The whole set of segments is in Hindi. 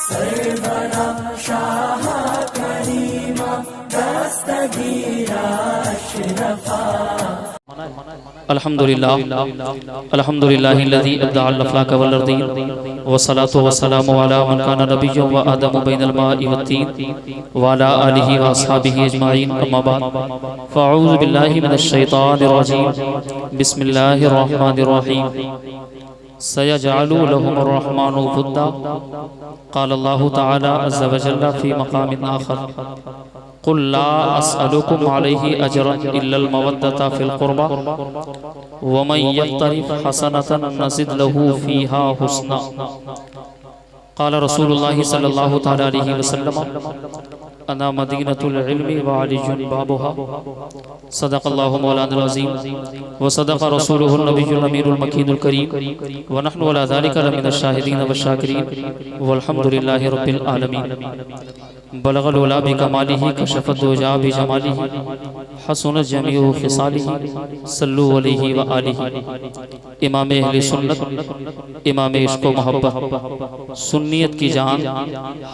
सरवरा शाह करीमा दस्तगीरा अशरफा। अल्हम्दुलिल्लाहिल्लज़ी अब्दअल अफ़लाक वल अर्दीन वस्सलातु वस्सलामु अला मन काना नबिय्युन व आदमु बैनल माइ वत्तीन व अला आलिहि व अस्हाबिहि अजमाइन अम्मा बाद फ़अऊज़ु बिल्लाहि मिनश शैतानिर रजीम बिस्मिल्लाहिर रहमानिर रहीम सयजअलु लहुमुर रहमानु वुद्दा क़ाल अल्लाहु तआला अज़्ज़ा व जल्ला फ़ी मक़ामिन आख़र क़ुल ला अस्अलुकुम अलैहि अजरन इल्लल मवद्दता फ़िल क़ुरबा व मन यक़्तरिफ़ हसनतन नज़िद लहू फ़ीहा हुस्ना। क़ाल रसूलुल्लाहि सल्लल्लाहु तआला अलैहि वसल्लम अना मदीनतुल इल्मि व अलियुन बाबुहा सदक़ल्लाहु मौलाना अज़ीम व सदक़ रसूलुहुन नबियुल अमीनुल मकीनुल करीम व नहनु अला ज़ालिका लमिनश शाहिदीन व शाकिरीन वल्हम्दुलिल्लाहि रब्बिल आलमीन। बलगल उला बिकमालिही कशफत दुजा बिजमालिही हसनत जमीउ खिसालिही सल्लु अलैहि व आलिही। इमाम अहले सुन्नत, इमाम इश्क़ व मोहब्बत, सुन्नियत की जान,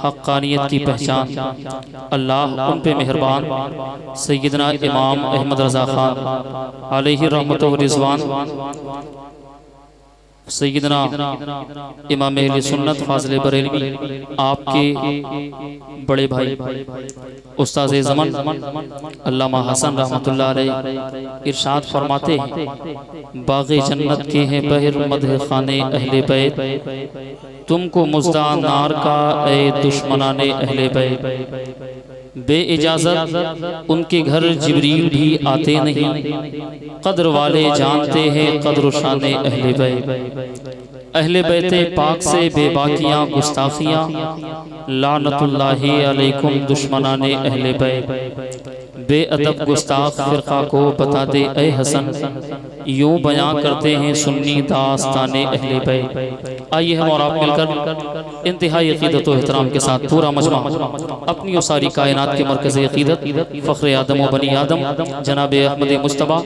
हक़ानियत की पहचान, अल्लाह उन पे मेहरबान सैयदना इमाम अहमद रज़ा ख़ान अलैहि रहमतु व रिज़वान, सैयदना इमाम अहले सुन्नत फाज़िल बरेलवी आपके बड़े भाई उस्ताज़े ज़मान अल्लामा हसन रहमतुल्लाह अलैह इरशाद फरमाते हैं, बाग़े जन्नत के हैं बहर मदह खाने अहले बैत, तुमको मुज़दा नार का ए दुश्मनाने अहले बैत। बे इजाज़त उनके घर जिब्रील भी आते नहीं, कद्र वाले जानते हैं कद्र शाने अहले बैत। अहले बैते पाक से बेबाकियाँ गुस्ताखियाँ, लानतुल्लाहि अलैकुम दुश्मनाने अहले बैत। बेअदब गुस्ताख फ़िरक़ा को बता दे ए हसन, यूँ बयां करते हैं सुन्नी दास्ताने अहले बैत। आइए हम और आप मिलकर इंतहाई अक़ीदत व एहतराम के साथ पूरा मजमा अपनी और सारी कायनात के मरकज़ अक़ीदत फ़ख्र आदम व बनी आदम जनाब अहमद मुस्तफ़ा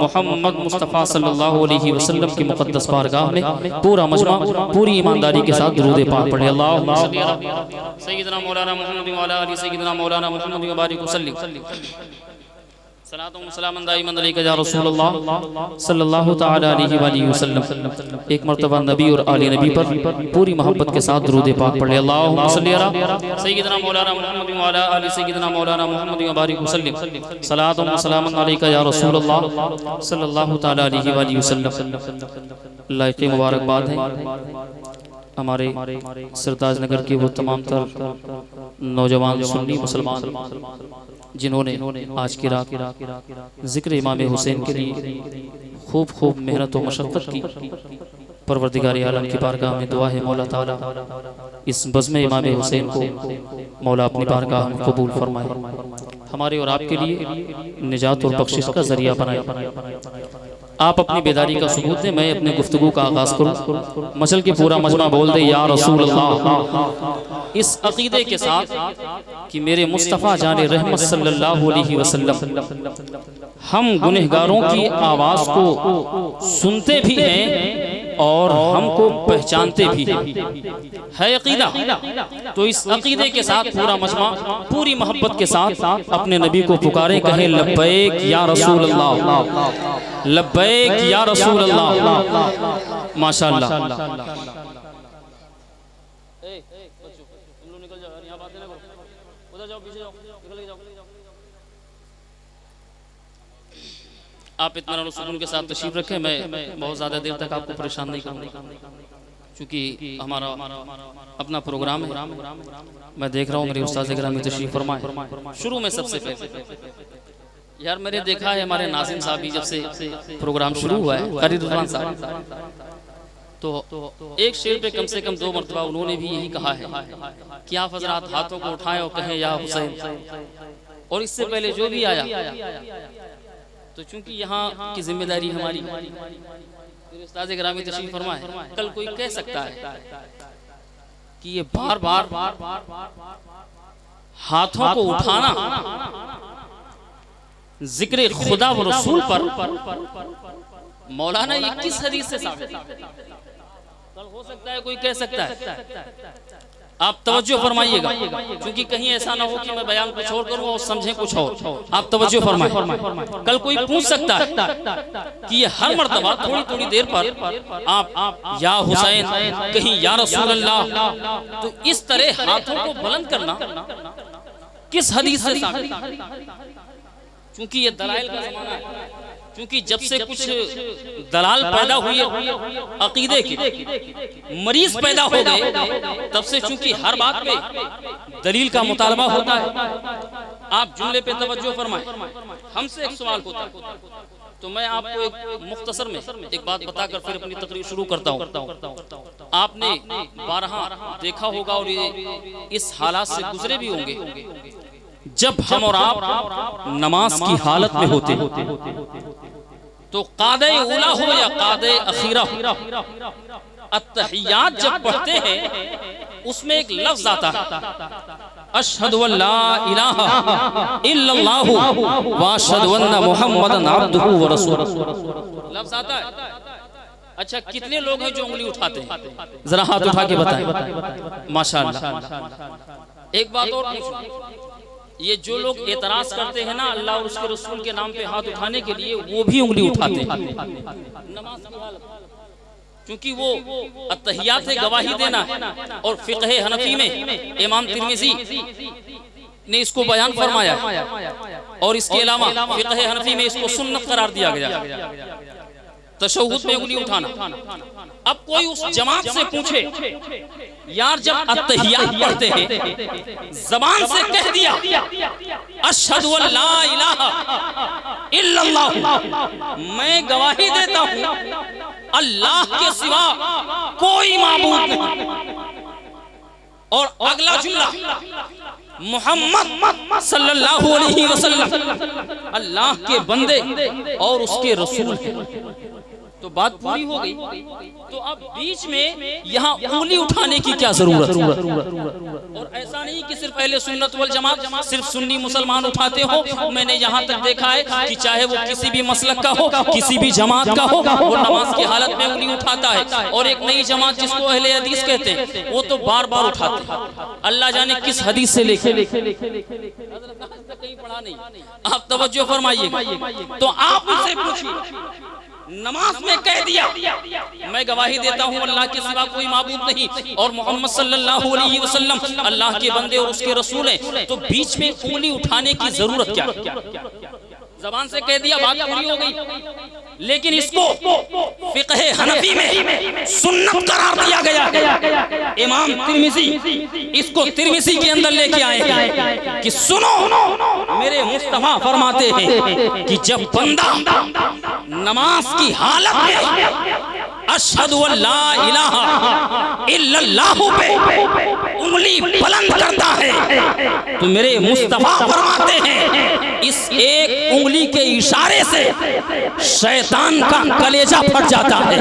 मोहम्मद मुस्तफ़ा सल्लल्लाहु अलैहि वसल्लम की मुक़द्दस बारगाह में पूरा मजमा पूरी ईमानदारी के साथ दुरूद पाक पढ़े। अल्लाहुम्मा सल्लि अला सय्यिदना मौलाना मुहम्मद व अला आलि सय्यिदना मौलाना मुहम्मद व बारिक वसल्लिम सलातु व सलाम दाइमन अलैका या रसूलल्लाह सल्लल्लाहु तआला अलैहि व आलिहि वसल्लम। एक मर्तबा नबी और आले नबी पर पूरी मोहब्बत के साथ दुरूद पाक पढ़े। अल्लाहुम्मा सल्लि अला सय्यिदना मौलाना मुहम्मद व अला आलि सय्यिदना मौलाना मुहम्मद व बारिक वसल्लिम सलातु व सलाम अलैका या रसूलल्लाह सल्लल्लाहु तआला अलैहि व आलिहि वसल्लम। लायक़ मुबारकबाद है हमारे सरताज नगर के वो तमाम तर नौजवान सुन्नी मुसलमान जिन्होंने आज की रात ज़िक्र इमाम हुसैन के लिए खूब मेहनत व मशक्क़त की। परवरदिगार आलम की बारगाह में दुआ है मौला ताला इस बज़्म इमाम हुसैन को मौला अपनी बारगाह में कबूल फरमाए, हमारे और आपके लिए निजात और बख्शिश का ज़रिया बनाए। आप अपनी बेदारी का सबूत दें, मैं अपने गुफ्तगू का आगाज़ करूँ। मसल के पूरा मजमा बोल दे या रसूल अल्लाह, इस अक़ीदे के साथ कि मेरे मुस्तफ़ा जाने रहमत सल्लल्लाहु अलैहि वसल्लम हम गुनहगारों की आवाज़ को सुनते भी हैं और हमको पहचानते भी हैं, है अक़ीदा। तो इस अक़ीदे के साथ पूरा मजमा पूरी मोहब्बत के साथ अपने नबी को पुकारे, कहें लब्बैक या रसूल अल्लाह, लब्बैक या रसूल अल्लाह। माशाअल्लाह। आप इतना सुकून के साथ तशरीफ रखें, मैं बहुत ज़्यादा देर तक आपको परेशान नहीं करूँगा क्योंकि हमारा अपना प्रोग्राम है। मैं देख रहा हूँ मेरे उस्ताद गिरामी तशरीफ फरमाए। शुरू में सबसे पहले यार मैंने देखा है हमारे नाज़िम साहब भी जब से प्रोग्राम शुरू हुआ है, क़री रिज़वान साहब, तो एक शेर पे कम से कम 2 मरतबा उन्होंने भी यही कहा है कि आप हज़रात हाथों को उठाएं और कहें या हुसैन। और इससे पहले जो भी आया, तो चूंकि यहाँ की जिम्मेदारी हमारी, उस्ताद गिरामी तशरीफ फरमाए, कल कोई कह सकता है कि ये बार बार हाथों को उठाना जिक्र खुदा व रसूल पर मौलाना ये किस हदीस से साबित? कल हो सकता है कोई कह सकता है आप तवज्जो फरमाइएगा, क्योंकि कहीं ऐसा ना हो कि मैं बयान कुछ और करूं और समझें कुछ और। आप तवज्जो फरमाइए। कल कोई पूछ सकता है कि ये हर मर्तबा थोड़ी थोड़ी देर पर आप या हुसैन, कहीं या रसूल अल्लाह, तो इस तरह हाथों को बुलंद करना किस हदीस से साबित? क्योंकि ये दलाइल का ज़माना है, क्योंकि जब से कुछ दलाल पैदा हुए अकीदे के मरीज पैदा हो गए, तब से चूंकि हर बात पे दलील का मुतालबा होता है। आप जुमले पे तवज्जो फरमाएं। हमसे एक सवाल होता है, तो मैं आपको एक मुख्तसर में एक बात बताकर फिर अपनी तकरीर शुरू करता हूँ। आपने बारहा देखा होगा और ये इस हालात से गुजरे भी होंगे, जब हम और आप नमाज की हालत में होते तो कादे उला हो या कादे अखीरा, अत्तहियात जब पढ़ते हैं उसमें एक लफ्ज आता है, अशहदु अल्ला इलाहा इल्लल्लाहु व अशहदु अन्ना मुहम्मदन अब्दुहु व रसूलुहु, लफ्ज आता है। अच्छा, कितने लोग हैं जो उंगली उठाते हैं? जरा हाथ उठा के बताएं। माशाअल्लाह। एक बात और पूछूं, ये जो लोग एतराज करते हैं ना अल्लाह और उसके रसूल के नाम पे हाथ उठाने के लिए, वो भी उंगली उठाते हैं नमाज की हालत, क्योंकि वो अत्तहियात से गवाही देना है। और फिक़ह हनफी में इमाम तिर्मिज़ी ने इसको बयान फरमाया, और इसके अलावा फिक़ह हनफी में इसको सुन्नत करार दिया गया, तशहुद में उंगली उठाना। अब कोई उस जमात से पूछे, यार जब अत्तहियात पढ़ते हैं ज़बान से कह दिया अशहदु अल्ला इलाहा इल्लल्लाह, मैं गवाही देता हूँ अल्लाह के सिवा कोई माबूद नहीं, और अगला जुमला मुहम्मद सल्लल्लाहु अलैहि वसल्लम अल्लाह के बंदे और उसके रसूल हैं, तो बात पूरी हो गई। तो अब बीच में यहाँ उंगली उठाने की क्या जरूरत? और ऐसा नहीं कि सिर्फ अहले सुन्नत वल जमात, सिर्फ सुन्नी मुसलमान उठाते हो। मैंने यहाँ तक देखा है कि चाहे वो किसी भी मसलक का हो, किसी भी जमात का हो, वो नमाज की हालत में उंगली उठाता है। और एक नई जमात जिसको अहले हदीस कहते हैं, वो तो बार बार उठाते हैं, अल्लाह जाने किस हदीस से लेके कहीं पढ़ा नहीं। आप तवज्जो फरमाइए। तो आप उनसे पूछिए, नमाज में कह दिया मैं गवाही देता हूँ अल्लाह के सिवा कोई माबूद नहीं और मोहम्मद सल्लल्लाहु अलैहि वसल्लम अल्लाह के बंदे और उसके रसूल हैं, तो बीच में उंगली उठाने की जरूरत क्या? जबान से कह दिया, बात पूरी हो गई। लेकिन इसको फिक़ह हनफी में सुन्नत करार दिया गया। इमाम तिर्मिज़ी इसको तिर्मिज़ी के अंदर लेके आए कि सुनो, मेरे मुस्तफा फरमाते हैं कि जब बंदा नमाज की हालत में अशहदु अल्ला इलाहा इल्लल्लाहु पे उंगली बुलंद करता है, तो मेरे मुस्तफा फरमाते हैं इस एक उंगली के इशारे से शैतान का कलेजा फट जाता है।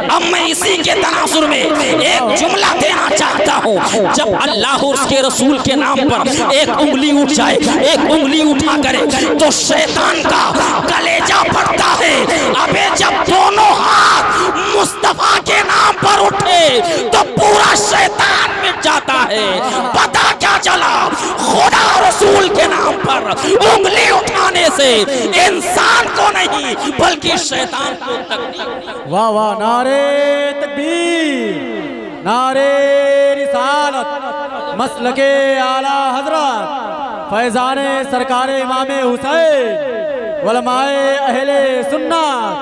अब मैं इसी के तनासुर में एक जुमला देना चाहता हूँ, जब अल्लाह और उसके रसूल के नाम पर एक उंगली उठ जाए, एक उंगली उठा करे, तो शैतान का कलेजा फटता है। अबे जब दोनों हाथ मुस्तफा के नाम पर उठे तो पूरा शैतान मिट जाता है। पता क्या चला? खुदा रसूल के नाम पर उंगली उठाने से इंसान को नहीं बल्कि शैतान को तकलीफ। वाह वाह, नारे तकबीर, नारे रिसालत, मसलके आला हजरत फैजाने सरकारे इमामे हुसैन उलमाए अहले सुन्नत,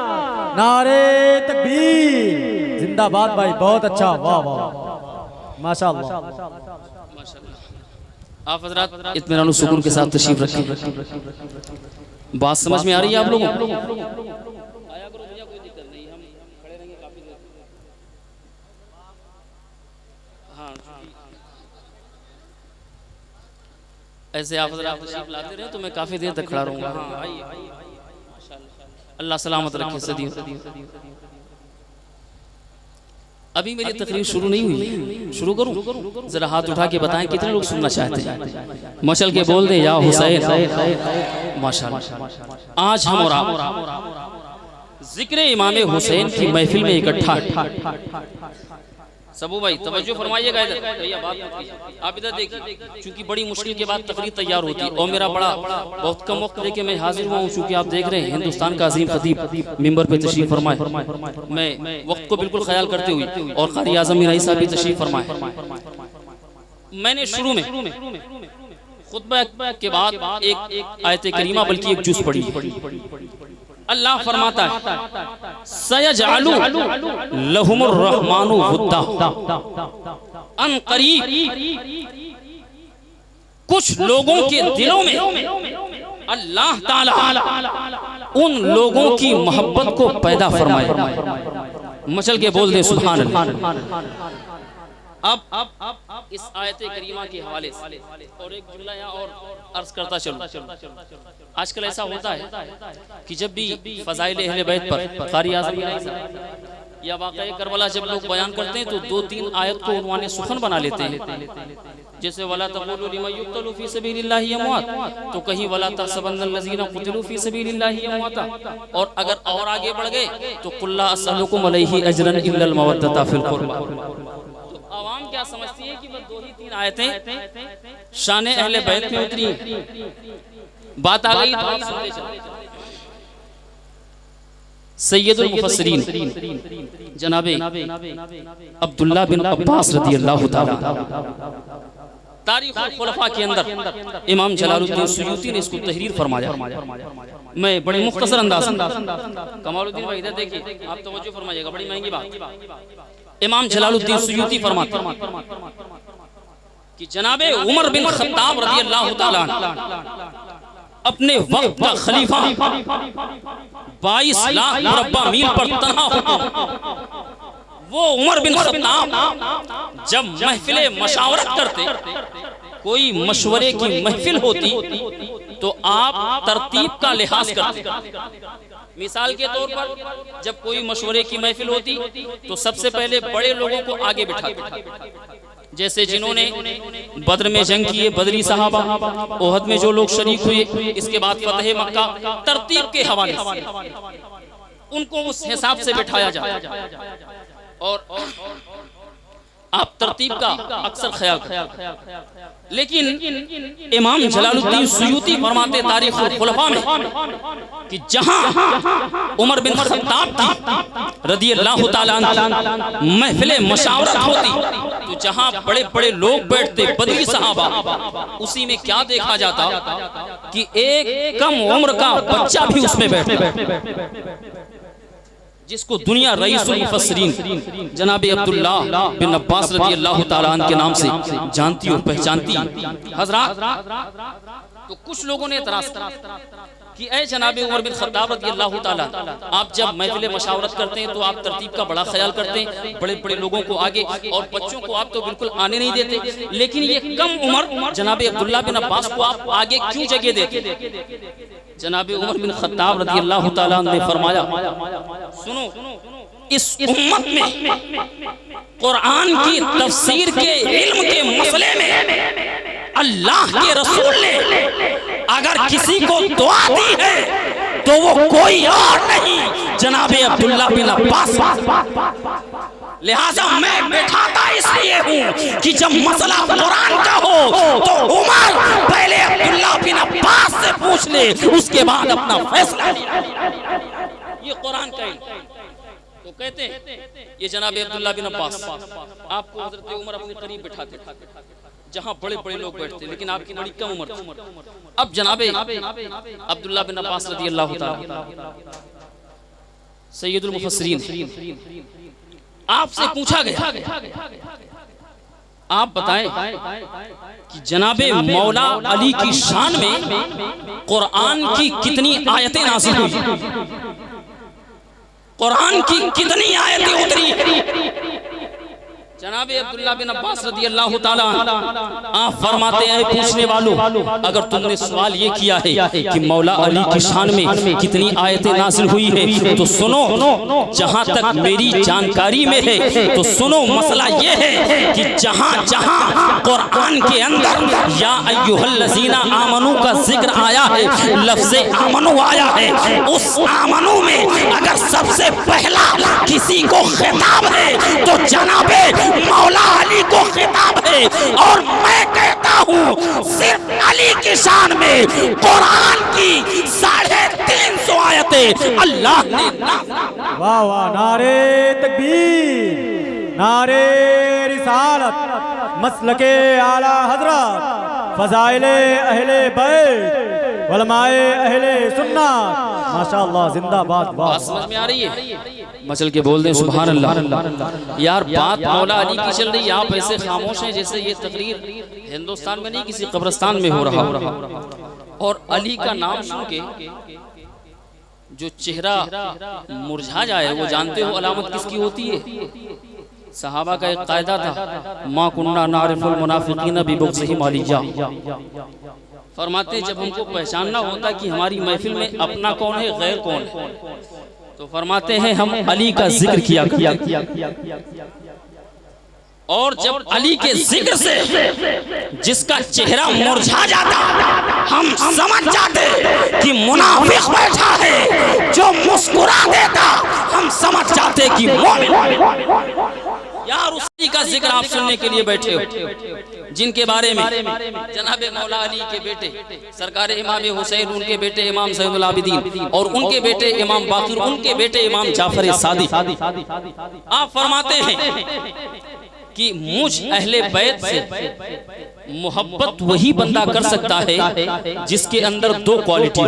नारे तकबीर, जिंदाबाद भाई, बहुत अच्छा, वाह वाह, माशाअल्लाह। आप हजरात इत्मीनान सुकून के साथ तशरीफ रखें। बात समझ में आ रही है आप लोगों को? ऐसे आप हजरात तशरीफ लाते रहे तो मैं काफी देर तक खड़ा रहूंगा। अल्लाह सलामत रखे सदियों। अभी मेरी तकरीर शुरू नहीं हुई, शुरू करूं? जरा हाथ उठा के बताएं कितने लोग सुनना चाहते हैं। मचल के बोल दे या हुसैन। माशाअल्लाह, आज हम और आप जिक्र इमाम हुसैन की महफिल में इकट्ठा सबू भाई तवज्जो फरमाइएगा इधर, भैया बात मत कीजिए, आप इधर देखिए, क्योंकि बड़ी मुश्किल के बाद तकरीर तैयार होती है और मेरा बड़ा बहुत कम वक्त लेके मैं हाजिर हुआ हूँ, चूंकि आप देख रहे हैं हिंदुस्तान का अजीम खतीब मिंबर पे तशरीफ फरमाए, मैं वक्त को बिल्कुल ख्याल करते हुए और कारी आज़म मीराई साहब भी तशरीफ फरमाए। मैंने शुरू में खुतबा के बाद एक आयत करीमा बल्कि एक जुज़ पढ़ी। अल्लाह फरमाता है सयजअलु लहुमुर रहमानु वुद्दा, अन करीब कुछ लोगों के दिलों में अल्लाह ताला उन लोगों की मोहब्बत को पैदा फरमाए। मचल के बोल दे सुभान अल्लाह। अब इस आयत करीमा के हवाले से और एक जुमला यहाँ और अर्ज करता चलूं। आजकल ऐसा होता है कि जब भी फज़ाइल अहले बैत पर कारी आज़म या वाक़या करबला जब लोग बयान करते हैं तो 2-3 आयत को उन्वाने सुखन बना लेते हैं, जैसे वला तक़ूलू लिमन युक़्तलू फ़ी सबीलिल्लाहि अमवात, तो कहीं वला तहसबन्नल लज़ीना क़ुतिलू फ़ी सबीलिल्लाहि अमवाता, और अगर और आगे बढ़ गए तो कुल ला असअलुकुम अलैहि अजरन इल्लल मवद्दता फ़िल क़ुर्बा। आवाम क्या समझती है कि बस 2-3 आयतें शान अहले बैत में उतरी हैं, बात आ गई तो आप सुनते चले। सैयदुल मुफस्सिरीन जनाबे अब्दुल्लाह बिन अब्बास रज़ियल्लाहु ताला तारीख़ खुलफा के अंदर इमाम जलालुद्दीन सुयूती ने इसको तहरीर फरमाया। मैं बड़े मुख्तसर अंदाज़ में, कमालुद्दीन भाई इधर देखिए, आप तवज्जो फरमाइएगा, बड़ी महंगी बात। इमाम जलालुद्दीन सुयूती फरमाते कि जनाबे उमर बिन खत्ताब रज़ियल्लाहु ताला अपने वक्त का खलीफा 22 लाख मुरब्बा मील पर तन्हा होते, वो उमर बिन खत्ताब जब महफिले मशावरत करते, कोई मशवरे की महफिल होती तो आप तरतीब का लिहाज करते। मिसाल के तौर पर जब कोई मशवरे की महफिल होती तो सबसे पहले बड़े लोगों को आगे बिठाते, जैसे जिन्होंने बद्र में जंग किए बदरी सहाबा, ओहद में जो लोग शरीक हुए, इसके बाद फतह मक्का, तरतीब के हवाले से उनको उस हिसाब से बिठाया जाए और आप तरतीब का अक्सर ख्याल करें। लेकिन इमाम जलालुद्दीन सुयूती फरमाते तारीख़ खुलफा में कि जहां उमर बिन खत्ताब की रज़ियल्लाहु ताला अन्हु महफिले मशावरत होती तो जहां बड़े बड़े लोग बैठते बदरी सहाबा, उसी में क्या देखा जाता कि एक कम उम्र का बच्चा भी उसमें बैठता, जिसको दुनिया रईसुल मुफस्सिरीन जनाबे अब्दुल्लाह बिन अब्बास रज़ियल्लाहु ताला अन्हु के नाम से जानती और पहचानती हजरात। तो कुछ लोगों ने एतराज़ कि ऐ जनाबे उमर बिन खत्ताब रज़ियल्लाहु ताला, आप जब महफिल मशावरत करते हैं तो आप तरतीब का बड़ा ख्याल करते हैं, बड़े बड़े लोगों को आगे और बच्चों को आप तो बिल्कुल आने नहीं देते, लेकिन ये कम उम्र जनाबे अब्दुल्लाह बिन अब्बास को आप आगे क्यों जगह देते? जनाबे उमर बिन खत्ताब रज़ियल्लाहु ताला ने फरमाया, सुनो, इस उम्मत में कुरान की तफसीर के इल्म के मसले में अल्लाह के रसूल ने अगर किसी को दुआ दी है तो वो कोई और नहीं जनाबे अब्दुल्लाह बिन अब्बास। लिहाजा मैं बैठाता इसलिए हूँ कि जब मसला कुरान का हो तो उमर पहले अब्दुल्लाह बिन अब्बास से पूछ ले, उसके बाद अपना फैसला ले। ये कुरान का इल्म। तो कहते हैं ये जनाबे अब्दुल्लाह बिन अब्बास आपको हज़रत उमर अपने करीब बैठाते जहाँ बड़े बड़े लोग बैठते, लेकिन आपकी बड़ी कम उम्र थी। अब जनाबे अब्दुल्लाह बिन अब्बास रज़ियल्लाहु ताला सैयदुल मुफस्सिरीन, आपसे पूछा गया आप बताएं कि जनाबे मौला अली की शान में कुरान की कितनी आयतें नाज़िल हुई, कुरान की कितनी आयतें उतरी? जनाबे अब्दुल्लाह बिन अब्बास रज़ियल्लाहु ताला आप फरमाते हैं पूछने वालों, अगर तुमने सवाल ये किया है कि मौला अली की शान में कितनी आयतें नाज़िल हुई है तो सुनो, जहां तक मेरी जानकारी में है तो सुनो, मसला ये है कि जहां जहां कुरान के अंदर या अय्युहल्लज़ीना आमनू का जिक्र आया है, लफ्ज़े आमनू आया है, उस आमनू में अगर सबसे पहला किसी को खिताब है तो जनाबे मौला अली को खिताब है। और मैं कहता हूँ सिर्फ अली की शान में कुरान की 350 आयतें अल्लाह ने। वाह वाह, नारे तकबीर, नारे रिसालत, मसलके आला हजरत, फजाइले अहले बैत, उलमाए अहले सुन्नत, माशाअल्लाह, जिंदाबाद। बात समझ में आ रही है? मचल के बोल दे सुभान अल्लाह। यार बात मौला अली की चल रही है, आप ऐसे खामोश हैं जैसे ये तकरीर हिंदुस्तान में नहीं किसी कब्रिस्तान में हो रहा। और अली का नाम सुन के जो चेहरा मुरझा जाए, वो जानते हो अलामत किसकी होती है? सहाबा का एक कायदा था, मा कुन्ना नारिफुल मुनाफिकीन बिबुग़्ज़िहिम अलिय्या। फरमाते जब हमको पहचानना होता कि हमारी महफिल में अपना कौन है, गैर कौन है, तो फरमाते हैं हम अली का जिक्र किया। और जब अली के जिक्र से जिसका चेहरा मुरझा जाता, हम समझ जाते कि मुनाफिक बैठा है। जो मुस्कुरा देता, हम समझ जाते कि मोमिन। यार उसी का जिक्र आप सुनने के लिए बैठे हो, जिनके बारे में जनाबे मौला अली के बेटे सरकार इमाम हुसैन, उनके बेटे इमाम सैयदुल आबिदीन, और उनके बेटे इमाम बाक़िर, उनके बेटे इमाम जाफर सादिक। आप फरमाते हैं कि मुझ अहले बैत से मोहब्बत वही बंदा कर सकता है जिसके अंदर दो क्वालिटी हो।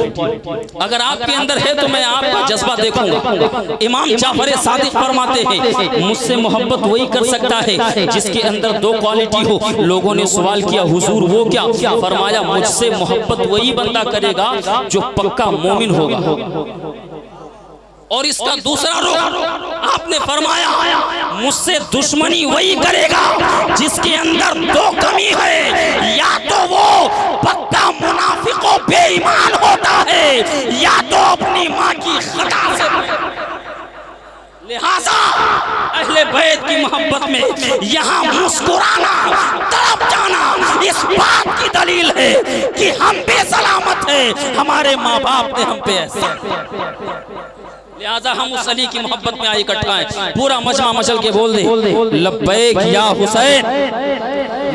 अगर आपके अंदर है तो मैं आपका जज्बा देखूंगा। इमाम जाफर सादिक फरमाते हैं मुझसे मोहब्बत वही कर सकता है जिसके अंदर दो क्वालिटी हो। लोगों ने सवाल किया हुजूर वो क्या? फरमाया मुझसे मोहब्बत वही बंदा करेगा जो पक्का मोमिन होगा। और इसका दूसरा रुख आपने फरमाया मुझसे दुश्मनी वही करेगा जिसके अंदर दो कमी है, या तो वो पक्का मुनाफिक और बेईमान होता है, या तो अपनी माँ की खता से। लिहाजा अहले बैत की मोहब्बत में यहाँ मुस्कुराना, तड़प जाना इस बात की दलील है कि हम बेसलामत हैं, हमारे माँ बाप ने हम पे ऐसे। लिहाजा हम उस अली की मोहब्बत में आए इकट्ठा हैं। पूरा मजमा मचल के बोल दे लब्बैक या हुसैन।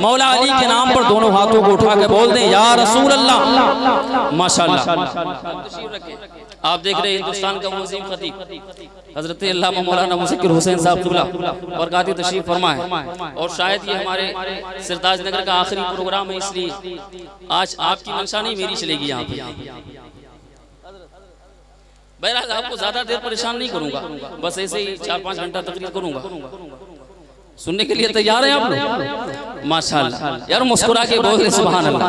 मौला अली के नाम पर दोनों हाथों को उठा के बोल दें या रसूल अल्लाह। माशाअल्लाह। आप देख रहे हैं हिंदुस्तान का मुअज़्ज़िम खतीब हजरत अल्लामा मौलाना मुज़क्किर हुसैन साहब क़िबला बरकाती तशरीफ फरमाए। और शायद ये हमारे सिरताज नगर का आखिरी प्रोग्राम है, इसलिए आज आपकी मंशा नहीं मेरी चलेगी यहाँ पे। बहरहाल आपको ज्यादा देर परेशान नहीं करूंगा, बस ऐसे ही 4-5 घंटा तकरीर करूंगा। सुनने के लिए तैयार हैं आप लोग? माशाअल्लाह। यार मुस्कुरा के बोल रहे सुभान अल्लाह।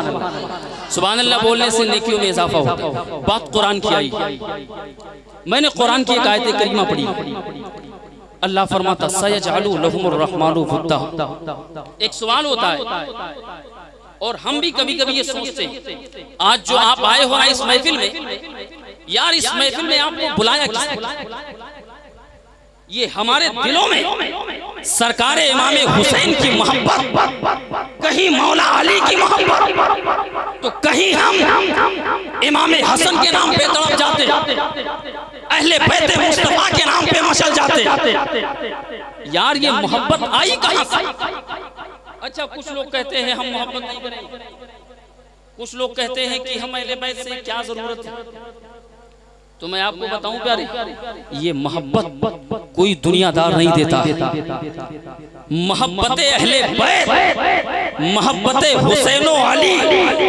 सुभान अल्लाह बोलने से नेकियों में इजाफा होता है। बात कुरान की आई, मैंने कुरान की एक आयत करीमा पढ़ी। अल्लाह फरमाता सयजअलु लहुमुर रहमानु वुद्दा। एक सवाल होता है और हम भी कभी कभी ये सोचते हैं, आज जो आप आए हो इस महफिल में, यार इस महफिल में आपको बुलाया किसने? ये हमारे दिलों में सरकार इमाम हुसैन की मोहब्बत, कहीं मौला अली की मोहब्बत, तो कहीं हम इमाम हसन के नाम पे तड़प जाते, अहले बैत मुस्तफा के नाम पे मचल जाते। यार ये मोहब्बत आई कहां से? अच्छा कुछ लोग कहते हैं हम मोहब्बत नहीं करेंगे, कुछ लोग कहते हैं कि हम अहले बैत से क्या जरूरत है। तो मैं आपको बताऊं प्यारे, ये मोहब्बत कोई दुनियादार नहीं देता। मोहब्बत अहले बैत, मोहब्बत हुसैन अली,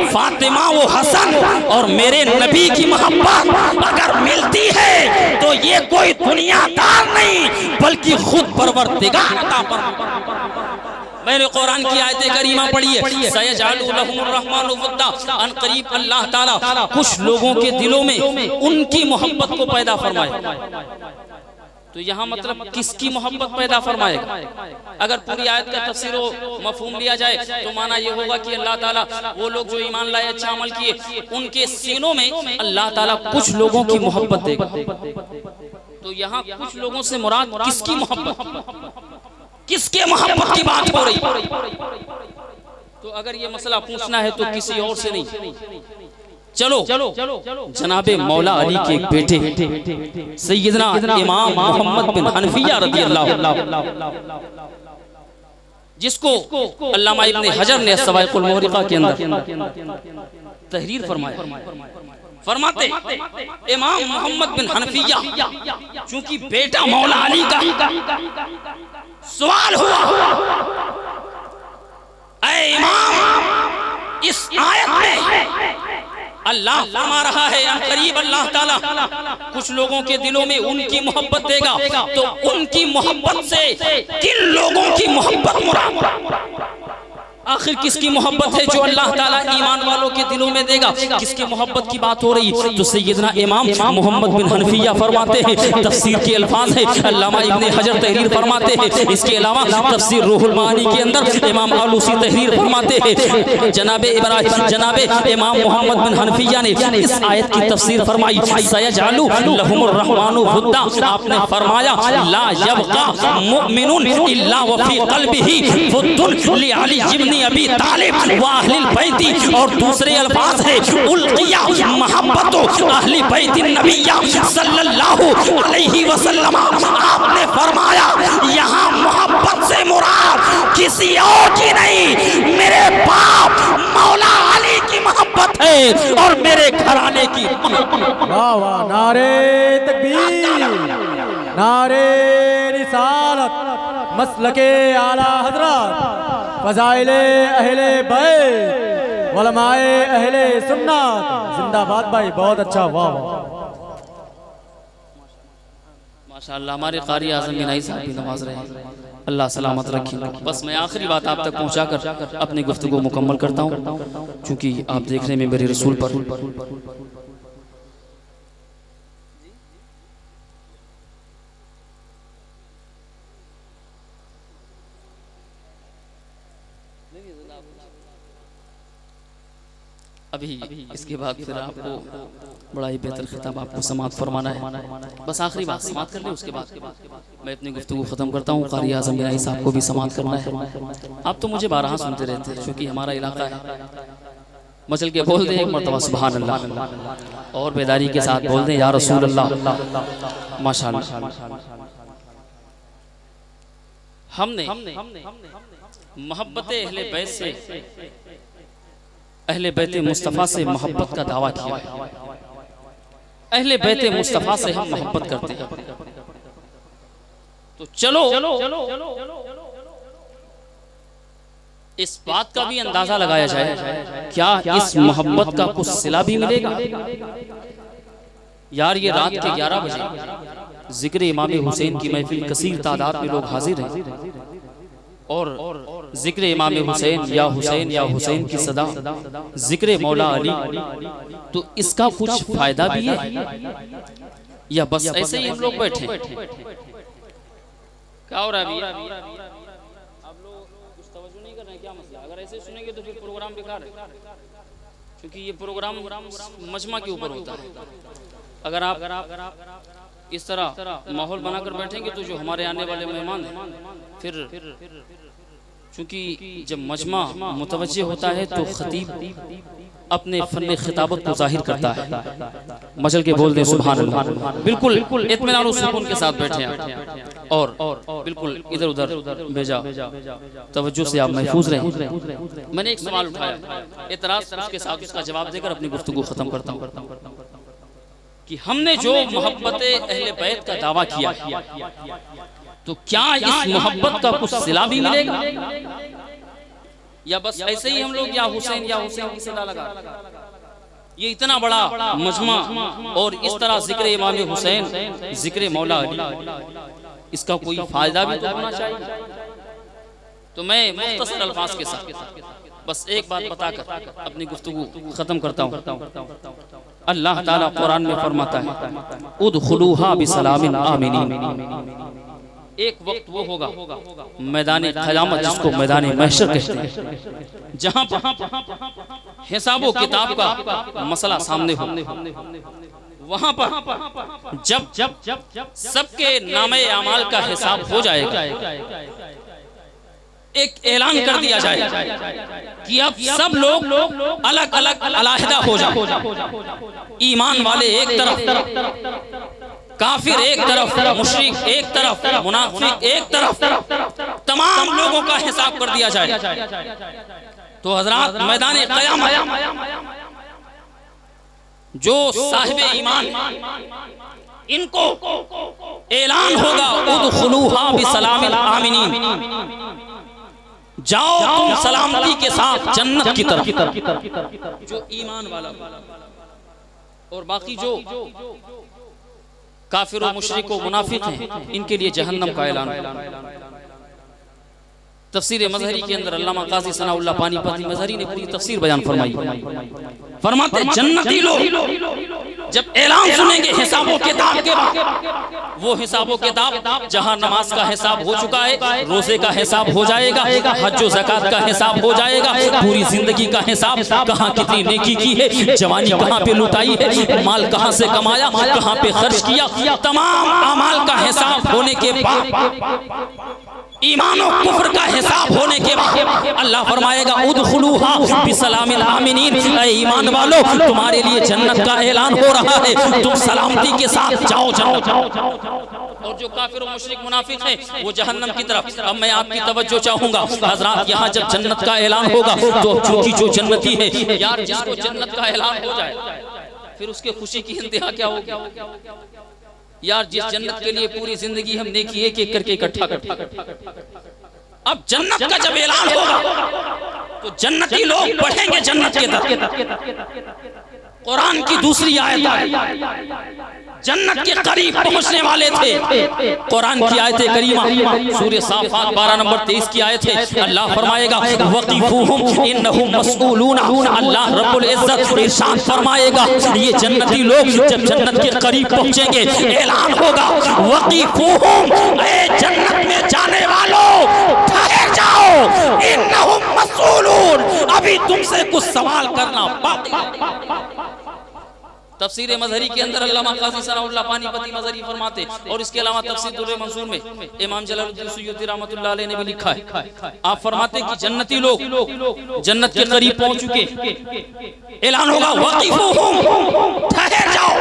फातिमा व हसन और मेरे नबी की मोहब्बत अगर मिलती है तो ये कोई दुनियादार नहीं बल्कि खुद परवरदिगार अता फरमाता। मैंने कुरान की आयतें करीमा पढ़ी है, सयजअलु लहुमुर रहमानु वुद्दा। अन करीब अल्लाह ताला कुछ लोगों के दिलों में उनकी मोहब्बत को पैदा फरमाए। तो यहाँ मतलब किसकी मोहब्बत पैदा फरमाएगा? अगर पूरी आयत का तफसीर व मफहूम लिया जाए तो माना ये होगा कि अल्लाह ताला वो लोग जो ईमान लाए, अच्छा अमल किए, उनके सीनों में अल्लाह ताला कुछ लोगों की मोहब्बत देगा। तो यहाँ कुछ लोगों से मुराद किसकी मोहब्बत, किसके मोहब्बत की बात हो रही? तो अगर ये मसला पूछना है तो किसी और से नहीं, चलो जनाबे मौला अली के एक बेटे सैयदना इमाम मोहम्मद बिन हनफिया रज़ियल्लाहु जिसको अल्लामा इब्ने हजर ने सवाइकुल मुहरिका के अंदर तहरीर फरमाया। फरमाते इमाम मोहम्मद बिन हनफिया, चूंकि बेटा मौला अली का सवाल हुआ, ऐ इमाम इस आयत में अल्लाह फरमा रहा है करीब अल्लाह ताला कुछ लोगों के दिलों में उनकी मोहब्बत देगा, तो उनकी मोहब्बत से किन लोगों की मोहब्बत मुराद? आखिर किसकी मोहब्बत है जो अल्लाह ताला ईमान वालों के दिलों में देगा? किसकी मोहब्बत की बात हो रही? तो सैयदना इमाम मोहम्मद बिन हनफिया फरमाते हैं, तफसीर के अल्फाज है, अल्लामा इब्ने हजर तहरीर फरमाते हैं। इसके अलावा तफसीर रूहुल मानी के अंदर इमाम आलूसी तहरीर फरमाते हैं। जनाबे इमाम मोहम्मद बिन हनफिया ने इस आयत की तफसीर फरमाई, सयजअलु लहुमुर रहमानु वुद्दा। आपने फरमाया ला यबका मुमिनुन इल्ला व फी क़ल्बिही वुद्दुन लि अली इब्न अबी तालिब व अहलिल बैती। और दूसरे अल्फाज है उल्किया महब्बतु अहली बैती नबिया सल्लल्लाहु अलैहि वसल्लम। आपने फरमाया यहाँ मोहब्बत से मुराद किसी और की नहीं, मेरे बाप मौला अली की मोहब्बत है और मेरे घराने की। वाह वाह, नारे तकबीर, नारे रिसालत, मसलके आला हजरत, फज़ाइले अहले बैत, उलमाए अहले सुन्नत जिंदाबाद। भाई बहुत अच्छा, वाह वाह माशाअल्लाह। हमारे कारी आज़म बिनाई साहब भी नमाज रहे हैं, अल्लाह सलामत रखी। बस मैं आखिरी बात आप तक पहुंचाकर अपनी गुफ्तगू मुकम्मल करता हूं, क्योंकि आप देख रहे हैं मेरे रसूल पर अभी इसके बाद फिर आपको बड़ा ही बेहतर खिताब आपको समात फरमाना है। बस आखिरी बात समात कर ले, उसके बाद मैं अपनी गुफ्तगू ख़त्म करता हूँ। कारी आज़म बिनाई साहब को भी समात करना है। आप तो मुझे बारहा सुनते रहते हैं, क्योंकि हमारा इलाका है। मचल के बोल दें एक मरतबा सुभान अल्लाह, और बेदारी के साथ बोल दें या रसूल अल्लाह। माशाअल्लाह, हमने मोहब्बत अहले बैत से, अहले बैत मुस्तफ़ा से मोहब्बत का दावा किया। अहले बैत मुस्तफ़ा से हम मोहब्बत करते हैं, तो चलो इस बात का भी अंदाजा लगाया जाए, क्या इस मोहब्बत का कुछ सिला भी मिलेगा? यार ये रात के 11 बजे जिक्र इमाम हुसैन की महफिल, कसीर तादाद में लोग हाजिर हैं, और जिक्र इमाम हुसैन या हुसैन की सदा, जिक्र मौला अली, तो इसका कुछ फायदा भी है या बस ऐसे ही हम लोग बैठे? क्या हो रहा है? आप लोग कुछ तवज्जो नहीं कर रहे हैं, क्या मसला? अगर ऐसे सुनेंगे तो फिर प्रोग्राम बेकार है, क्योंकि ये प्रोग्राम मजमा के ऊपर होता है। अगर आप इस तरह माहौल बनाकर बैठेंगे तो जो हमारे आने वाले मेहमान हैं, फिर चूंकि जब मजमा मुतवज्जे होता है तो खतीब अपने फन खिताबत को जाहिर करता है। मचल के बोल दे सुभान अल्लाह। बिल्कुल इत्मीनान और सुकून के साथ बैठे हैं और बिल्कुल इधर उधर भेजा, तवज्जो से आप महफूज रहें। मैंने एक सवाल उठाया, एतराज उसके साथ उसका जवाब देकर अपनी गुफ्तगू खत्म करता हूँ कि हमने जो मोहब्बत अहले बैत का दावा किया, तो क्या इस मोहब्बत का कुछ सिला भी मिलेगा या बस ऐसे ही हम लोग या हुसैन की सिला लगा? ये इतना बड़ा मजमा और इस तरह जिक्र इमाम हुसैन, जिक्र मौला अली, इसका कोई फायदा भी तो होना चाहिए। तो मैं मुख्तसर अल्फाज के साथ बस एक बात बताकर अपनी गुफ्तगू खत्म करता हूँ। अल्लाह ताला कुरान में फरमाता है उदखुलूहा बिसलामिन आमिनीन। एक वक्त वो होगा मैदानी क़यामत, जिसको मैदानी महशर कहते हैं, जहां पर हिसाबो किताब का मसला सामने हो। वहां पर जब सबके नामे अमाल का हिसाब हो जाएगा, एक ऐलान कर दिया जाए कि अब सब लोग अलग अलग अलहदा हो जाओ। ईमान वाले एक तरफ, काफिर एक तरफ, मुशरिक एक तरफ, मुनाफिक एक तरफ, तमाम लोगों का हिसाब कर दिया जाए। तो हजरात मैदान क़यामत जो साहिब ईमान इनको ऐलान होगा उदखुलूहा बिसलामिल आमिनीन, जाओ तुम सलामती के साथ जन्नत की तरफ। जो ईमान वाला और बाकी जो काफिर और मुशरिक और मुनाफिक हैं इनके लिए जहन्नम का ऐलान। तफसीर मजहरी के अंदर अल्लामा काजी सनाउल्लाह पानीपती मजहरी ने पूरी तफसीर बयान फरमाई। फरमाते जन्नती लोग जब ऐलान सुनेंगे हिसाबों किताब के बाद, वो हिसाबों किताब जहां नमाज का हिसाब हो चुका है, रोजे का हिसाब हो जाएगा, हज व ज़कात का हिसाब हो जाएगा, पूरी जिंदगी का हिसाब, कहां कितनी नेकी की है, जवानी कहां पे लुटाई है, माल कहां से कमाया, कहां पे खर्च किया, तमाम अमाल का हिसाब होने के बाद, ईमान और कुफ्र का हिसाब होने के बाद अल्लाह फरमाएगा उदखुलूहा बिसलामिल आमिनीन, ऐ ईमान वालों तुम्हारे लिए जन्नत का ऐलान हो रहा है, तुम सलामती के साथ जाओ जाओ। और जो काफिर और मुशरिक मुनाफिक हैं वो जहन्नम की तरफ। अब मैं आपकी तवज्जो चाहूंगा हजरात, यहाँ जब जन्नत का ऐलान होगा तो चूंकि जो जन्नती है यार, जिसको जन्नत का ऐलान हो जाए फिर उसके खुशी की इंतहा क्या होगी यार। जिस जन्नत के लिए पूरी जिंदगी हम नेकी एक एक करके इकट्ठा करते, अब जन्नत का जब ऐलान होगा तो जन्नती लोग बढ़ेंगे जन्नत की तरफ। कुरान की दूसरी आयत जन्नत के करीब पहुंचने वाले थे। कुरान की आयत करीमा सूरह साफात 12 नंबर 23 की आयत है। अल्लाह फरमाएगा वक़ीफूहुम इन्नहुम मसऊलून, अल्लाह रब्बुल इज्जत इरशाद फरमाएगा ये जन्नती लोग जब जन्नत के करीब पहुंचेंगे ऐलान होगा वक़ीफूहुम, ए जन्नत में जाने वालों ठहर जाओ, इन्नहुम मसऊलून, अभी तुमसे कुछ सवाल करना बाकी। तफसीर मजहरी के अंदर अल्लामा काजी सनाउल्लाह पानीपती मजहरी फरमाते, और इसके अलावा तफसीर दुर्र मंसूर में इमाम जलालुद्दीन सुयूती रहमतुल्लाह अलैह ने भी लिखा है। आप फरमाते कि जन्नती लोग जन्नत के करीब पहुंच चुके, ऐलान होगा वक़ीफूहुम, ठहर जाओ,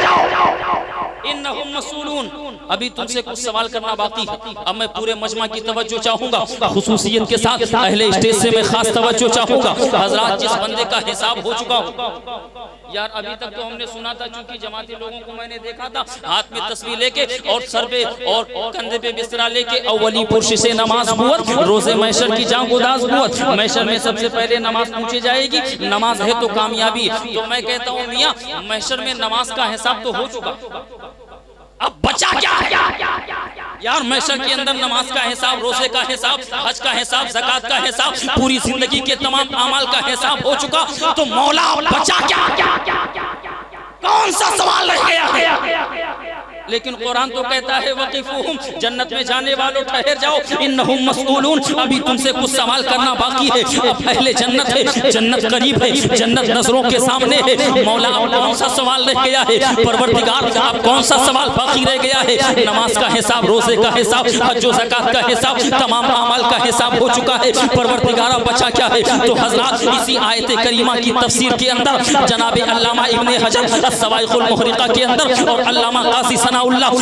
इन्नहुम मसऊलून, अभी तुमसे कुछ सवाल करना बाकी है। अब मैं पूरे मजमा की तवज्जो चाहूंगा, खुसूसियत के साथ अहले स्टेज से मैं खास तवज्जो चाहूंगा। हजरात जिस बंदे का हिसाब हो चुका हो यार, अभी तक तो हमने सुना था, चूंकि जमाती लोगों को मैंने देखा था हाथ में तस्बीह लेके और सर पे और कंधे पे बिस्तरा लेके अव्वली पुरुष से नमाज हुअत, रोजे महशर की जान गुदाज हुअत, महशर में सबसे पहले नमाज पूछी जाएगी, नमाज है तो कामयाबी। तो मैं कहता हूँ मियाँ, महशर में नमाज का हिसाब तो हो चुका, अब बचा क्या है यार। महशर के अंदर नमाज का हिसाब, रोजे का हिसाब, हज का हिसाब, ज़कात का हिसाब, पूरी जिंदगी के तमाम अमाल का हिसाब हो चुका, तो मौला बचा क्या, कौन सा सवाल रह गया है। लेकिन कुरान तो कहता है वक़ीफूहुम, जन्नत में जाने वालों ठहर जाओ, इन्नहुम मसऊलून, अभी तुमसे कुछ सवाल करना बाकी है। अब पहले जन्नत है, जन्नत करीब है, जन्नत नजरों के सामने है। मौला अब कौन सा सवाल रह गया है, परवरदिगार अब कौन सा सवाल बाकी रह गया है। नमाज का हिसाब, रोजे का हिसाब, हज व ज़कात का हिसाब, तमाम अमाल का हिसाब हो चुका है, परवरदिगार बचा क्या है। तो हजरात इसी आयत करीमा की तफसीर के अंदर जनाब अल्लामा इब्ने हजर अस्सवाइक़ुल मुहरिक़ा के अंदर और अल्लामा काज़ी सनाउल्लाह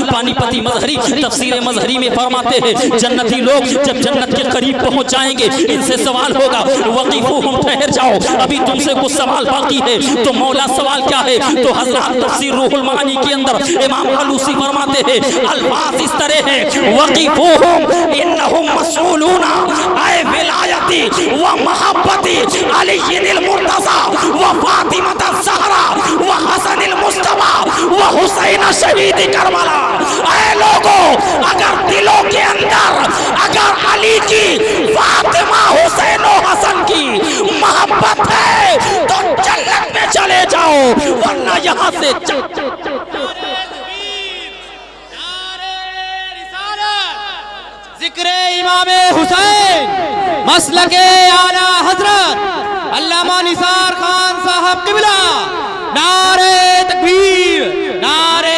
पानीपती मजहरी तफसीर मजहरी में फरमाते हैं जन्नती लोग जब जन्नत के करीब पहुंच जाएंगे इनसे सवाल होगा वक़ीफूहुम, ठहर जाओ, अभी तुमसे कुछ सवाल बाकी है। तो मौला सवाल क्या है। तो हज़रत तफसीर रूहुल मानी के अंदर इमाम अलूसी फरमाते हैं अल्फाज इस तरह है वक़ीफूहुम इन्नहुम मसऊलूना ऐ विलायती व महब्बती अलीय्यिल मुर्तज़ा व फातिमा ज़हरा व हसनिल मुस्तफा व हुसैन शहीद करबला। ऐ लोगों, अगर दिलों के अंदर अगर अली की, फातिमा, हुसैन और हसन की मोहब्बत है तो जन्नत में चले जाओ, वरना यहाँ से जिक्रे इमामे हुसैन मसलके आला हजरत अल्लामा निसार खान साहब किबला, नारे तकबीर, नारे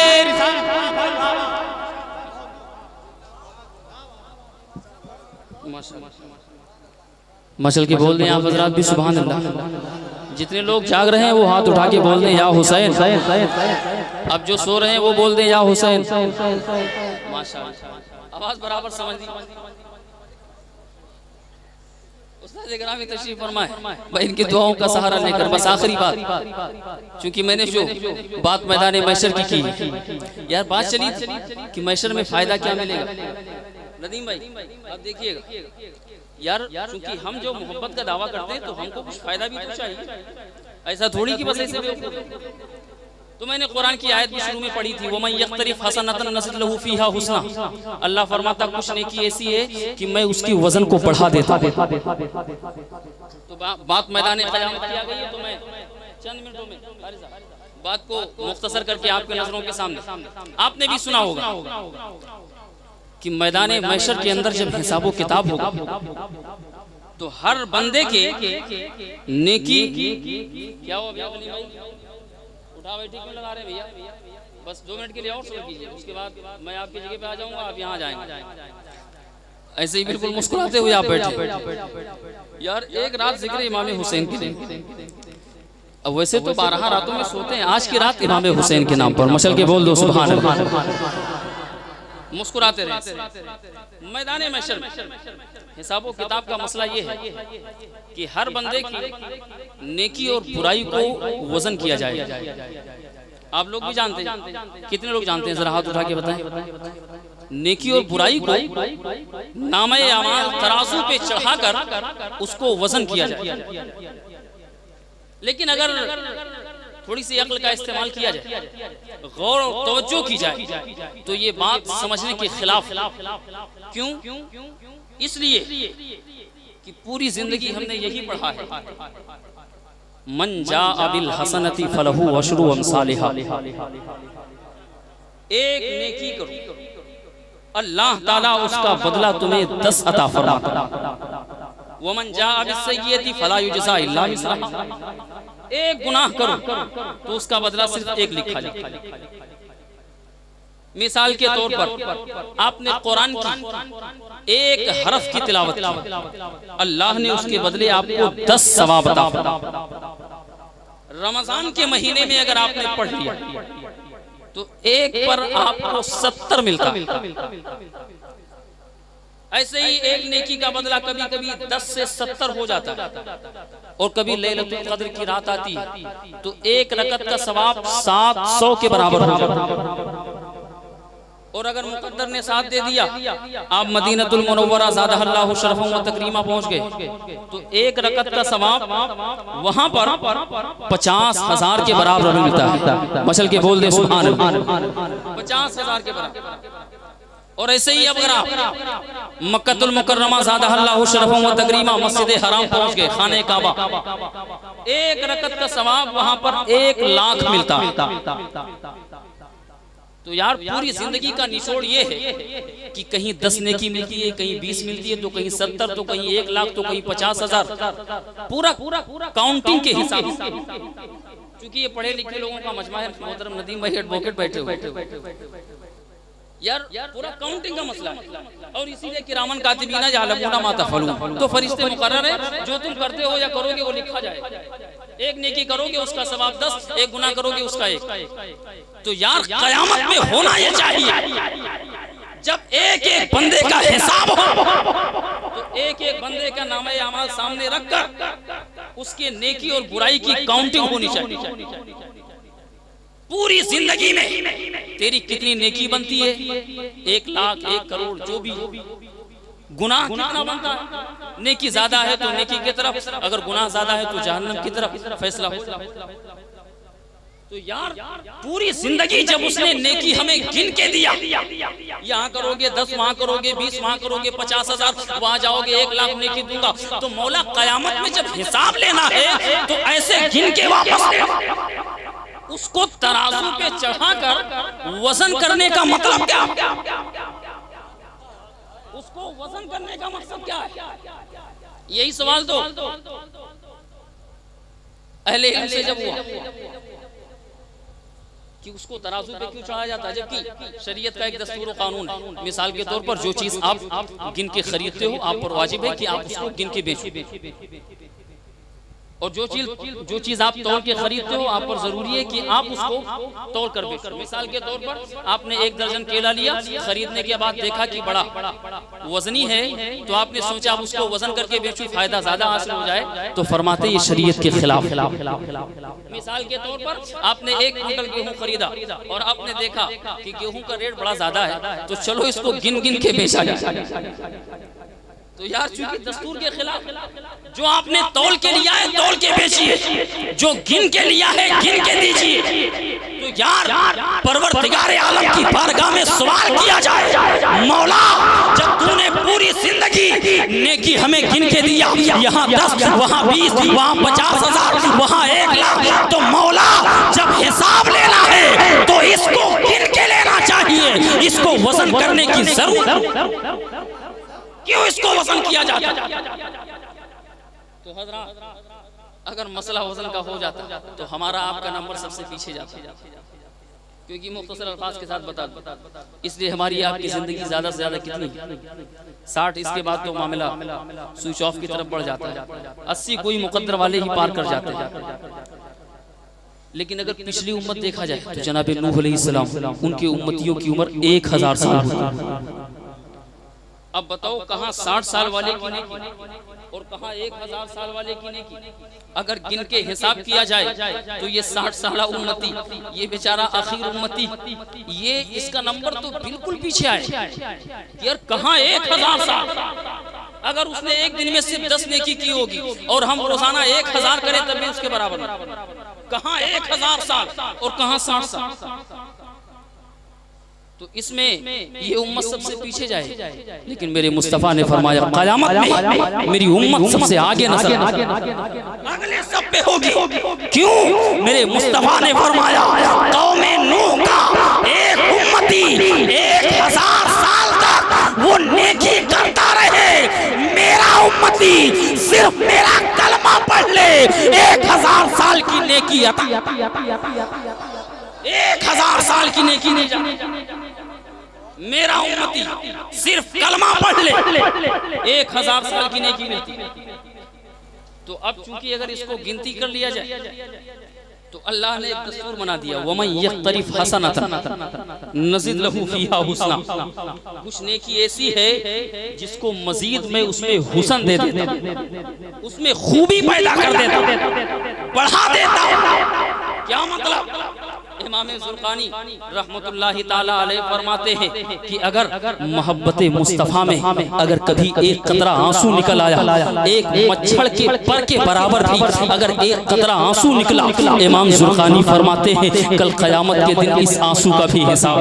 मशल के बोल दें आप हजरात भी सुभान अल्लाह। जितने लोग जाग रहे हैं वो हाथ उठा के बोल दें या हुसैन। अब जो सो रहे हैं वो बोल दें या हुसैन। माशाअल्लाह, आवाज बराबर समझ दी। उस्ताद इकराम तशरीफ फरमाए भाई, इनकी दुआओं का सहारा लेकर बस आखिरी बात, क्योंकि मैंने जो बात मैदान महशर की यार, बात चली कि महशर में फायदा क्या मिलेगा। नदीम भाई आप देखिएगा यार, क्योंकि हम जो मोहब्बत का दावा करते हैं तो हमको कुछ फायदा भी तो चाहिए, ऐसा थोड़ी कि बस ऐसे। तो मैंने कुरान की आयत भी शुरू में पढ़ी थी, वमन यक्तरिफ हसनतन नज़िद लहू फीहा हुस्ना। अल्लाह फरमाता कुछ नेकी ऐसी है कि मैं उसकी वजन को बढ़ा देता हूं। तो बात मैदान क़यामत की आ गई है, तो मैं चंद मिनटों में बात को मुख्तसर करके आपके नजरों के सामने, आपने भी सुना होगा कि मैदान महशर के अंदर जब हिसाबो किताब होगा तो हर बंदे के नेकी क्या हो गया भाई, उठा बैठी क्यों लगा रहे भैया, बस 2 मिनट के लिए और सुन कीजिए, उसके बाद मैं आपकी जगह पे आ जाऊंगा, आप यहाँ जाएंगे। ऐसे ही बिल्कुल मुस्कुराते हुए आप बैठे यार। एक रात जिक्र इमाम हुसैन की थी। अब वैसे तो 12 रातों में सोते हैं, आज की रात इमाम हुसैन के नाम पर मशल के बोल दो सुभान अल्लाह। मुस्कुराते रहे। मैदान महशर में हिसाबो किताब का मसला ये है कि हर बंदे की नेकी और बुराई को वजन किया जाए। आप लोग भी जानते हैं, कितने लोग जानते हैं, जरा हाथ उठा के बताएं। नेकी और बुराई को नामे अमाल तराजू पे चढ़ाकर उसको वजन किया जाए। लेकिन अगर थोड़ी सी अक्ल का इस्तेमाल किया जाए, गौर और तवज्जो की जाए, तो ये बात समझने के खिलाफ। क्यों? इसलिए कि पूरी जिंदगी हमने यही पढ़ा है, मन जाअ बिल हसनती फलहु अशरु अमसालिहा। एक नेकी करो, अल्लाह ताला उसका बदला तुम्हें 10 अता फरमाता। वमन जाअ बिस्सय्यति फला युजज़ा इल्ला मिस्लहा। एक गुनाह करो तो उसका बदला सिर्फ एक लिखा जाए। मिसाल के तौर पर आपने कुरान की एक हरफ की तिलावत की, अल्लाह ने उसके बदले आपको 10 सवाब अता फरमाया। रमजान के महीने में अगर आपने पढ़ लिया तो एक पर आपको 70 मिलता। ऐसे ही एक नेकी का बदला कभी कभी 10 से 70 हो जाता है। और कभी लैलतुल क़द्र की रात आती है तो एक रकत का सवाब 700 के बराबर हो जाता है। और अगर मुक़द्दर ने साथ दे दिया, आप मदीनतुल मुनव्वरा ज़ादहल्लाहु शरफ़न व तकरीमा पहुंच गए, तो एक रकत का सवाब वहां पर 50,000 के बराबर मिलता है। मशल के बोल दे सुभान अल्लाह। 50,000 के बराबर। और ऐसे ही अगर आप मक्कतुल मुकर्रमा ज़ादहल्लाहु शरफ़न व तकरीमा मस्जिद हराम पहुंच गए, खाने काबा, एक रकत का सवाब वहां पर 1 लाख मिलता है। तो यार पूरी जिंदगी का निचोड़ ये है कि कहीं 10 नेकी मिलती है, कहीं 20 मिलती है, तो कहीं 70, तो कहीं 1 लाख, तो कहीं 50,000। पूरा काउंटिंग के हिसाब से, क्योंकि ये पढ़े लिखे लोगों का मजमा है। मोहतरम नदीम भाई एडवोकेट बैठे हुए यार, पूरा काउंटिंग का मसला है। और इसीलिए किरामन कातिबीना यालमूना मा तफअलून, तो फरिश्ते मुकर्रर है, जो तुम करते हो या करोगे वो लिखा जाएगा। एक नेकी करोगे उसका सवाब 10, एक गुनाह करोगे उसका 1। तो यार कयामत में होना ये चाहिए, जब एक एक बंदे का हिसाब हो तो एक एक बंदे का नामे अमाल सामने रखकर उसके नेकी और बुराई की काउंटिंग होनी चाहिए। पूरी जिंदगी में तेरी कितनी नेकी बनती है, 1 लाख, 1 करोड़, जो भी। गुनाह कितना बनता है? नेकी ज्यादा है तो नेकी की तरफ, अगर गुनाह ज्यादा है तो जहन्नम की तरफ फैसला हो। तो यार पूरी जिंदगी जब उसने नेकी हमें गिन के दिया, यहाँ करोगे 10, वहां करोगे 20, वहां करोगे 50,000, वहां जाओगे 1 लाख नेकी दूंगा, तो मौला कयामत में जब हिसाब लेना है तो ऐसे गिन के वापस उसको तराजू पे चढ़ाकर वजन करने का मतलब क्या? उसको वजन करने का मकसद क्या है? यही सवाल तो अहले इल्म से जब हुआ कि उसको तराजू पे क्यों चढ़ाया जाता है, जबकि शरीयत का एक दस्तूर कानून है। मिसाल के तौर पर जो चीज आप गिन के खरीदते हो, आप पर वाजिब है कि आप उसको गिन के बेचो। और जो चीज आप तौल के खरीदते हो आप पर जरूरी है कि आप उसको तौल कर बेचो। मिसाल के तौर पर आपने 1 दर्जन केला लिया, खरीदने के बाद देखा कि बड़ा वजनी है, तो आपने सोचा आप उसको वजन करके बेचो, फायदा ज्यादा हासिल हो जाए, तो फरमाते ये शरीयत के खिलाफ। मिसाल के तौर पर आपने 1 कुंटल गेहूं खरीदा और आपने देखा कि गेहूं का रेट बड़ा ज्यादा है, तो चलो इसको गिन गिन के बेचा जाए। तो यार चूंकि दस्तूर के खिलाफ, जो आपने तौल के लिया है तौल के बेचिए, जो गिन के लिया है गिन के दीजिए। तो यार परवरदिगार आलम की बारगाह में सवाल किया जाए, मौला जब तूने पूरी जिंदगी नेकी हमें गिन के दिया, यहाँ 10, वहाँ 20, वहाँ 50,000, वहाँ 1 लाख, तो मौला जब हिसाब लेना है तो इसको गिन के लेना चाहिए, इसको वजन करने की जरूरत क्यों इसको वजन किया जाता? तो हज़रात अगर मसला वजन का हो जाता तो हमारा आपका नंबर सबसे पीछे जाता, क्योंकि मुख्तसर अल्फाज के साथ बता दो, इसलिए हमारी आपकी जिंदगी ज्यादा से ज्यादा कितनी 60, इसके बाद तो मामला स्विच ऑफ की तरफ बढ़ जाता है, 80 कोई मुकद्दर वाले ही पार कर जाते हैं। लेकिन अगर पिछली उम्मत देखा जाए तो जनाब नूह अलैहिस्सलाम उनके उम्मतियों की उम्र 1000 साल हुई। अब बताओ कहाँ 60 साल वाले की नेकी और कहाँ 1000 साल वाले की नेकी? अगर गिन के हिसाब किया जाए तो ये 60 साल उम्मती, ये बेचारा आखिर उम्मती, ये इसका नंबर तो बिल्कुल पीछे आए। यार कहाँ 1000 साल? अगर उसने एक दिन में सिर्फ 10 नेकी की होगी और हम रोजाना 1000 करें तब भी उसके बराबर। कहाँ 1000 साल और कहाँ 60 साल? तो इसमें ये उम्मत सबसे पीछे जाए, लेकिन मेरे मुस्तफा ने फरमाया क़यामत में मेरी उम्मत सबसे आगे नजर अगले सब पे होगी। क्यों? मेरे मुस्तफा ने फरमाया कौमे नूह का एक उम्मती 1000 साल तक वो नेकी करता रहे, मेरा उम्मती सिर्फ मेरा कलमा पढ़ ले 1000 साल की नेकी अता, 1000 साल की नेकी नहीं जाती। मेरा उम्मती सिर्फ कलमा पढ़ ले 1000 साल की नेकी मिलती। तो अब चूंकि अगर इसको गिनती कर लिया जाए तो अल्लाह ने एक दस्तूर बना दिया, वमन यख्तरिफ हसनतन नज़िद लहू फीहा हुस्ना। कुछ नेकी ऐसी है जिसको मजीद में उसमें हुस्न दे देता, उसमें खूबी पैदा कर देता, बढ़ा देता। क्या मतलब? इमाम ज़ुरक़ानी रहमतुल्लाहि ताला अलैह फरमाते हैं कि अगर मोहब्बत मुस्तफ़ा में अगर कभी एक कतरा आंसू निकल आया, एक मच्छर के पर के बराबर भी अगर एक कतरा आंसू निकला, इमाम ज़ुरक़ानी फरमाते हैं कल क़यामत के दिन इस आंसू का भी हिसाब,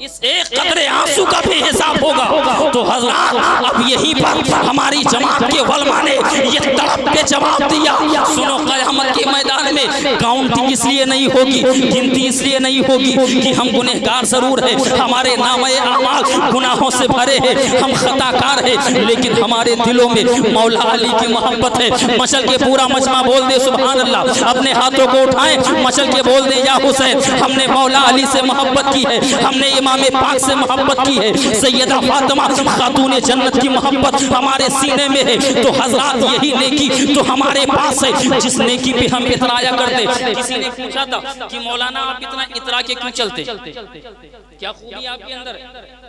इस एक कतरे आंसू का भी हिसाब होगा। तो हज़रात अब यहीं पर हमारी जमात के उलमा ने ये तड़प के जवाब दिया, सुनो क़यामत के मैदान में काउंटिंग इसलिए नहीं होगी, गिनती इसलिए नहीं होगी कि हम गुनहगार जरूर है, हमारे नामे अमाल गुनाहों से भरे हैं, हम खताकार हैं, लेकिन हमारे दिलों में मौला अली की मोहब्बत है। मशल के पूरा मजमा बोल दे सुभान अल्लाह, अपने हाथों को उठाएं, मशल के बोल दे या हुसैन, हमने मौला अली से मोहब्बत की है, हमने इमाम पाक से मोहब्बत की है, सैयदा फातिमा खातून जन्नत की मोहब्बत हमारे सीने में है। तो हजरात यही नेकी तो हमारे पास है जिस नेकी पे हम इतराया करते। किसी ने पूछा था कि मौलाना आप इतना इतरा के क्यों चलते, क्या खूबी आपके अंदर?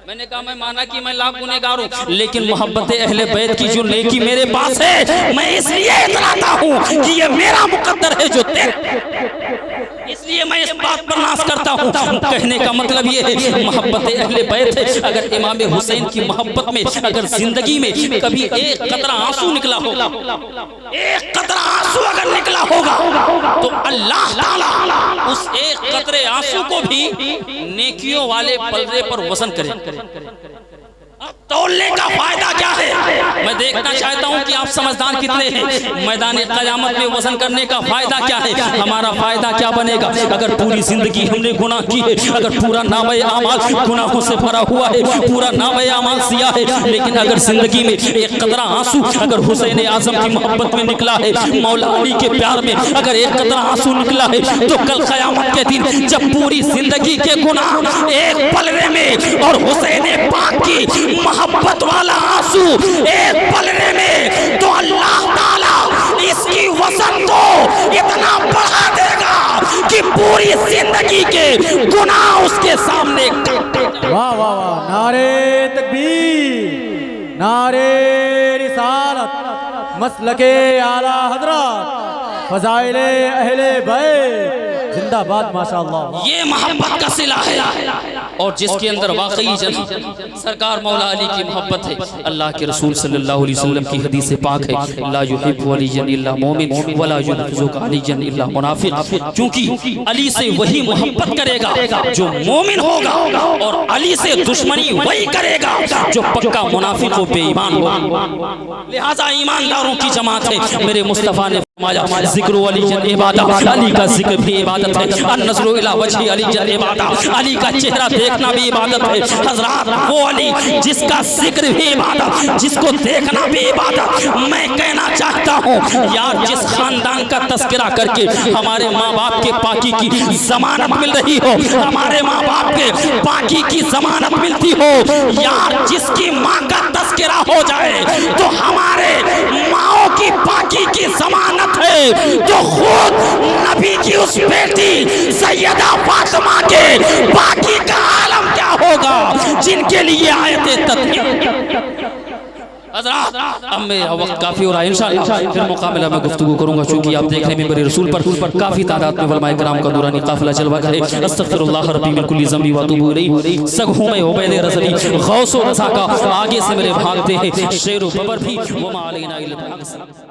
मैंने कहा मैं माना कि मैं लाख गुनहगार हूँ, लेकिन मोहब्बत अहले बैत की जो नेकी मेरे पास है मैं इसलिए इतराता हूँ कि ये मेरा मुकद्दर है जो इसलिए मैं इस बात पर नाज करता हूँ। कहने का मतलब ये है मोहब्बत अहले बैत है। अगर इमाम हुसैन की मोहब्बत में अगर जिंदगी में कभी एक कतरा आंसू निकला होगा, एक कतरा आंसू अगर निकला होगा तो अल्लाह ताला उस एक कतरे आंसू को भी नेकियों वाले पलड़े पर वजन करे। अब तौलने का फायदा क्या है? मैं देखना चाहता हूं कि आप समझदार कितने हैं। मैदान क़यामत में वजन करने का फायदा क्या है? हमारा फायदा क्या बनेगा? अगर पूरी जिंदगी हमने गुनाह की है, अगर पूरा नामे आमाल गुनाहों से भरा हुआ है, पूरा नामे आमाल सिया है, लेकिन अगर जिंदगी में एक कतरा आंसू अगर हुसैन आजम की मोहब्बत में निकला है, मौला अली के प्यार में अगर एक कतरा आंसू निकला है, तो कल क़यामत के दिन जब पूरी जिंदगी के गुनाह एक पलड़े में और हुसैन पाक की मोहब्बत वाला आंसू एक पलड़े में, तो अल्लाह ताला इस इसकी वजन को इतना बढ़ा देगा कि पूरी जिंदगी के गुनाह उसके सामने काटेगा। वाह वाह वाह, नारे तकबीर, नारे रिसालत, मसलके आला हजरत, फजाइले अहले बैत जिंदाबाद माशाअल्लाह। ये मोहब्बत का सिला है और जिसके अंदर वाकई सरकार मौला अली की मोहब्बत है। अल्लाह के रसूल सल्लल्लाहु अलैहि वसल्लम की हदीस पाक है, ला युहिब्बु अलियन इल्ला मोमिन वला युहिब्बु अलियन इल्ला मुनाफिक। क्योंकि अली से वही मोहब्बत करेगा जो मोमिन होगा और अली से दुश्मनी वही करेगा जो पक्का मुनाफिक हो, बेईमान हो। लिहाजा ईमानदारों की जमात है। मेरे मुस्तफा ने जिक्र अली जन इबादत, अली का जिक्र भी इबादत है। अन्नज़्रु इला वजहि अली जन इबादत, अली का चेहरा देखना भी इबादत है। हजरात वो अली जिसका जिक्र भी इबादत, जिसको देखना भी इबादत। मैं कहना चाहता हूँ यार, जिस खानदान का तस्करा करके हमारे माँ बाप के पाकी की जमानत मिल रही हो, हमारे माँ बाप के पाकी की जमानत मिलती हो, यार जिसकी माँ का तस्करा हो जाए तो हमारे माओ की पाकी की जमानत है, तो खुद नबी की उस बेटी सैयदा फातिमा के बाकी का आलम क्या होगा जिनके लिए आयते अब मेरा वक्त काफी हो रहा है। इंशाअल्लाह फिर मौका मिला मैं गुफ्तगू करूंगा, चूंकि आप देख रहे हैं मेरे रसूल पर काफी तादाद में उलमाए किराम का दूरानी काफिला चलवा करे। अस्तगफिरुल्लाह रब्बी मिन कुल्ली ज़ंबी व अतूबु इलैहि। सगहू में उबैद रज़वी गौसो रज़ा का आगे से मेरे भागते हैं शेर व बबर भी, वमा अलैना इल्ला